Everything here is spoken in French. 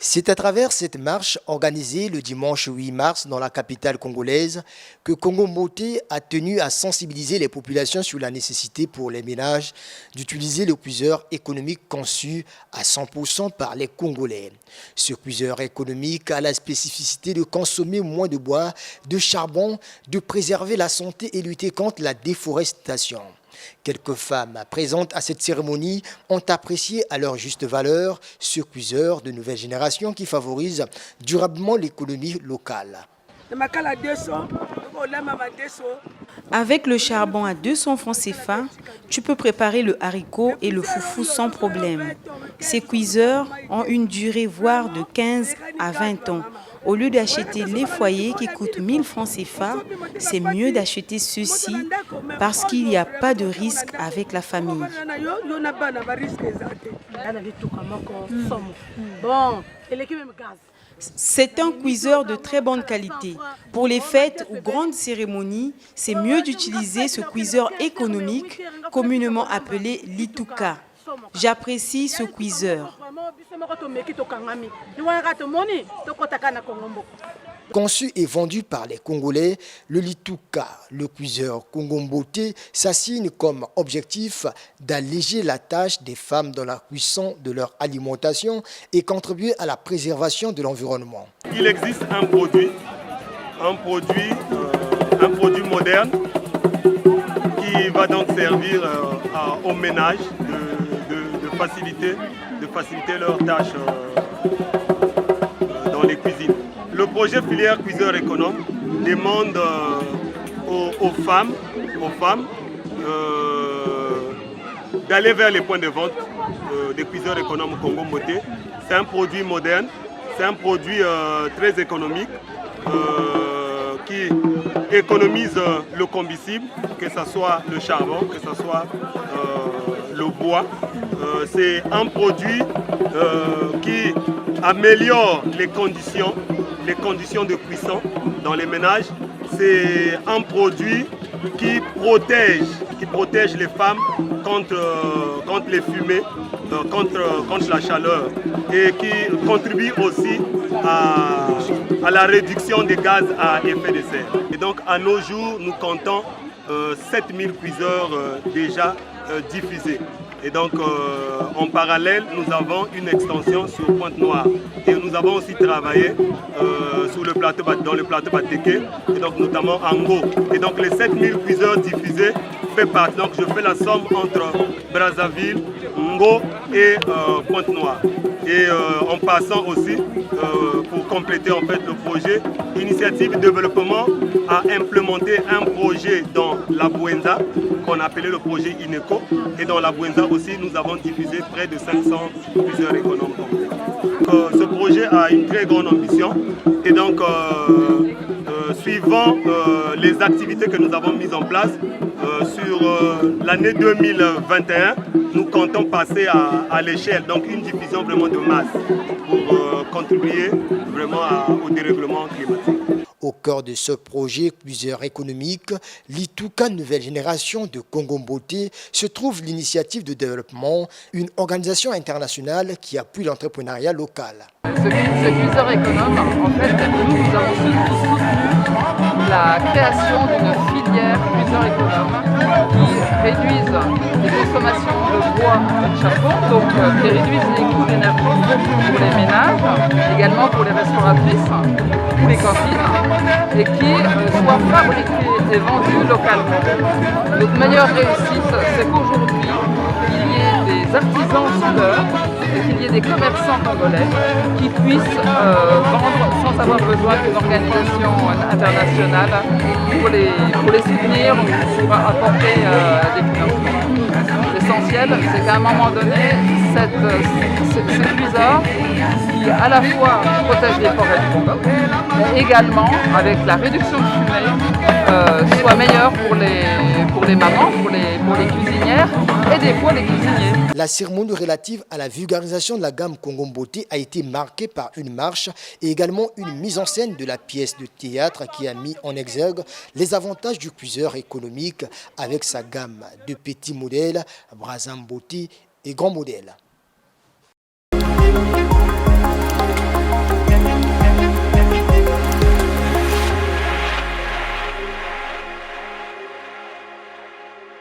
C'est à travers cette marche organisée le dimanche 8 mars dans la capitale congolaise que Congo Mbote a tenu à sensibiliser les populations sur la nécessité pour les ménages d'utiliser le cuiseur économique conçu à 100% par les Congolais. Ce cuiseur économique a la spécificité de consommer moins de bois, de charbon, de préserver la santé et lutter contre la déforestation. Quelques femmes présentes à cette cérémonie ont apprécié à leur juste valeur ce cuiseur de nouvelle génération qui favorise durablement l'économie locale. Avec le charbon à 200 francs CFA, tu peux préparer le haricot et le foufou sans problème. Ces cuiseurs ont une durée voire de 15 à 20 ans. Au lieu d'acheter les foyers qui coûtent 1000 francs CFA, c'est mieux d'acheter ceux-ci parce qu'il n'y a pas de risque avec la famille. C'est un cuiseur de très bonne qualité. Pour les fêtes ou grandes cérémonies, c'est mieux d'utiliser ce cuiseur économique, communément appelé l'Ituka. J'apprécie ce cuiseur. Conçu et vendu par les Congolais, le Lituka, le cuiseur Congo Mbote, s'assigne comme objectif d'alléger la tâche des femmes dans la cuisson de leur alimentation et contribuer à la préservation de l'environnement. Il existe un produit moderne qui va donc servir aux ménages de faciliter leurs tâches dans les cuisines. Le projet filière cuiseur économe demande aux femmes d'aller vers les points de vente des cuiseurs économes Congo Mbote. C'est un produit moderne, c'est un produit très économique qui économise le combustible, que ce soit le charbon, que ce soit le bois. C'est un produit qui améliore les conditions de cuisson dans les ménages. C'est un produit qui protège les femmes contre les fumées, contre la chaleur et qui contribue aussi à la réduction des gaz à effet de serre. Et donc à nos jours, nous comptons 7000 cuiseurs déjà diffusés. Et donc, en parallèle, nous avons une extension sur Pointe-Noire. Et nous avons aussi travaillé dans le plateau Bateke, et donc notamment en Ngo. Et donc, les 7000 cuiseurs diffusés fait partie. Donc, je fais la somme entre Brazzaville, Ngo et Pointe-Noire. Et en passant aussi, pour compléter en fait le projet, Initiative de développement a implémenté un projet dans la Bouenza, qu'on appelait le projet INECO. Et dans la Bouenza aussi, nous avons diffusé près de 500 cuiseurs économes. Ce projet a une très grande ambition. Et donc, suivant les activités que nous avons mises en place sur l'année 2021, nous comptons passer à l'échelle, donc une diffusion vraiment de masse pour contribuer vraiment au dérèglement climatique. Au cœur de ce projet cuiseur économique, l'Ituka Nouvelle Génération de Congo Mbote se trouve l'initiative de développement, une organisation internationale qui appuie l'entrepreneuriat local. Ce cuiseur économe, en fait, nous avons soutenu la création d'une filière cuiseur économe qui réduise les consommations de bois et de charbon, donc qui réduisent les coûts d'énergie pour les ménages, également pour les restauratrices ou les cantines, et qui soit fabriqués et vendus localement. Notre meilleure réussite, c'est qu'aujourd'hui, il y ait des artisans soudeurs et qu'il y ait des commerçants congolais qui puissent vendre sans avoir besoin d'une organisation internationale pour les soutenir ou pour apporter des financements. L'essentiel, c'est qu'à un moment donné, ces cuiseurs qui à la fois protègent les forêts du Congo, mais également avec la réduction de fumée, soit meilleur pour les mamans, pour les cuisinières et des fois les cuisiniers. La cérémonie relative à la vulgarisation de la gamme Congo Mbote a été marquée par une marche et également une mise en scène de la pièce de théâtre qui a mis en exergue les avantages du cuiseur économique avec sa gamme de petits modèles, Brazza Mbote et grands modèles.